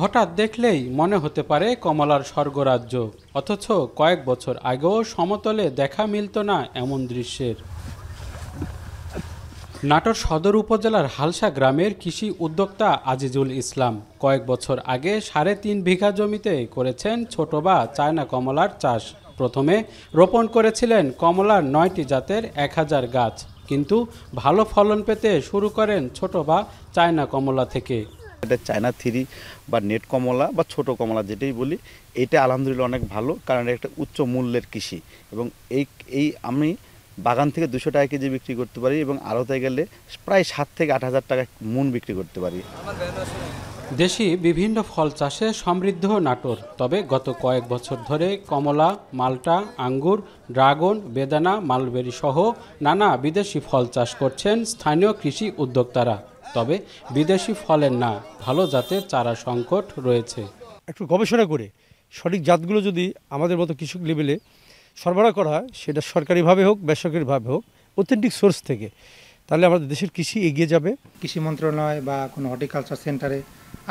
হঠাৎ দেখলেই মনে হতে পারে কমলার স্বর্গরাজ্য, অথচ কয়েক বছর আগেও সমতলে দেখা মিলত না এমন দৃশ্যের। নাটোর সদর উপজেলার হালসা গ্রামের কৃষি উদ্যোক্তা আজিজুল ইসলাম কয়েক বছর আগে 3.5 বিঘা জমিতে করেছেন ছোট বা চায়না কমলার চাষ। প্রথমে রোপণ করেছিলেন কমলার 9টি জাতের 1000 গাছ, কিন্তু ভালো ফলন পেতে শুরু করেন ছোট বা চায়না কমলা থেকে। এটা চায়না 3 বা নেট কমলা বা ছোট কমলা যেটাই বলি, এটা আলহামদুলিল্লাহ অনেক ভালো, কারণ এটা একটা উচ্চ মূল্যের কৃষি এবং এই আমি বাগান থেকে 200 টাকা কেজি বিক্রি করতে পারি এবং আড়তে গেলে প্রায় 7 থেকে 8 হাজার টাকা মন বিক্রি করতে পারি। দেশি বিভিন্ন ফল চাষে সমৃদ্ধ নাটোর, তবে গত কয়েক বছর ধরে কমলা, মাল্টা, আঙ্গুর, ড্রাগন, বেদানা, মালবেরি সহ নানা বিদেশি ফল চাষ করছেন স্থানীয় কৃষি উদ্যোক্তারা। তবে বিদেশি ফলের না, ভালো জাতের চারা সংকট রয়েছে। একটু গবেষণা করে সঠিক জাতগুলো যদি আমাদের মতো কৃষক লেভেলে সরবরাহ করা হয়, সেটা সরকারিভাবে হোক বেসরকারিভাবে হোক, অথেন্টিক সোর্স থেকে, তাহলে আমাদের দেশের কৃষি এগিয়ে যাবে। কৃষি মন্ত্রণালয় বা কোনো হর্টিকালচার সেন্টারে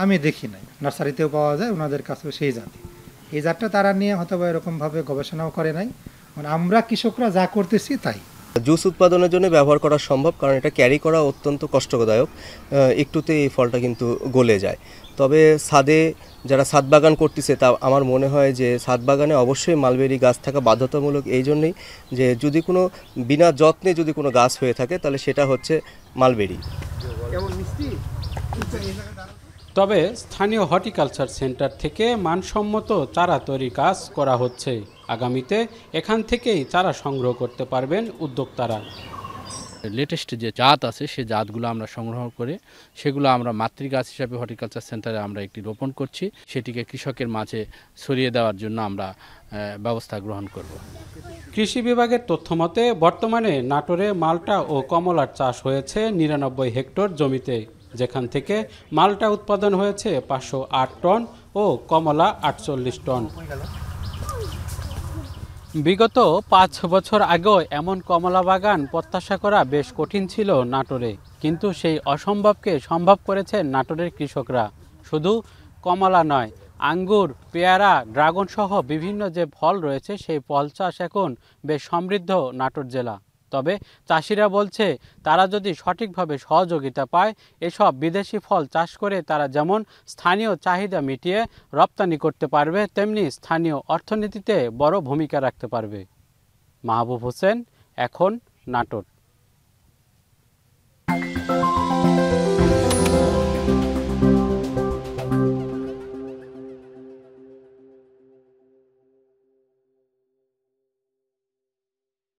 আমি দেখি নাই, নার্সারিতেও পাওয়া যায় ওনাদের কাছেও সেই জাতি। এই জাতটা তারা নিয়ে হয়তো বা এরকমভাবে গবেষণাও করে নাই, মানে আমরা কৃষকরা যা করতেছি তাই। জুস উৎপাদনের জন্য ব্যবহার করা সম্ভব, কারণ এটা ক্যারি করা অত্যন্ত কষ্টদায়ক, একটুতে এই ফলটা কিন্তু গলে যায়। তবে ছাদে যারা ছাদ বাগান করতেছে, তা আমার মনে হয় যে ছাদ বাগানে অবশ্যই মালবেরি গাছ থাকা বাধ্যতামূলক, এই জন্যই যে যদি কোনো বিনা যত্নে যদি কোনো গাছ হয়ে থাকে তাহলে সেটা হচ্ছে মালবেরি। তবে স্থানীয় হর্টিকালচার সেন্টার থেকে মানসম্মত চারা তৈরির কাজ করা হচ্ছে। আগামীতে এখান থেকেই চারা সংগ্রহ করতে পারবেন উদ্যোক্তারা। লেটেস্ট যে জাত আছে সে জাতগুলো আমরা সংগ্রহ করে সেগুলো আমরা মাতৃগাছ হিসাবে হর্টিকালচার সেন্টারে আমরা একটি রোপণ করছি, সেটিকে কৃষকের মাঝে ছড়িয়ে দেওয়ার জন্য আমরা ব্যবস্থা গ্রহণ করব। কৃষি বিভাগের তথ্যমতে বর্তমানে নাটোরে মাল্টা ও কমলার চাষ হয়েছে 99 হেক্টর জমিতে, যেখান থেকে মাল্টা উৎপাদন হয়েছে 508 টন ও কমলা 48 টন। বিগত 5 বছর আগেও এমন কমলা বাগান প্রত্যাশা করা বেশ কঠিন ছিল নাটোরে, কিন্তু সেই অসম্ভবকে সম্ভব করেছেন নাটোরের কৃষকরা। শুধু কমলা নয়, আঙ্গুর, পেয়ারা, ড্রাগন সহ বিভিন্ন যে ফল রয়েছে সেই ফল চাষ এখন বেশ সমৃদ্ধ নাটোর জেলা। তবে চাষিরা বলছে তারা যদি সঠিকভাবে সহযোগিতা পায়, এসব বিদেশি ফল চাষ করে তারা যেমন স্থানীয় চাহিদা মিটিয়ে রপ্তানি করতে পারবে, তেমনি স্থানীয় অর্থনীতিতে বড় ভূমিকা রাখতে পারবে। মাহবুব হোসেন, এখন, নাটোর।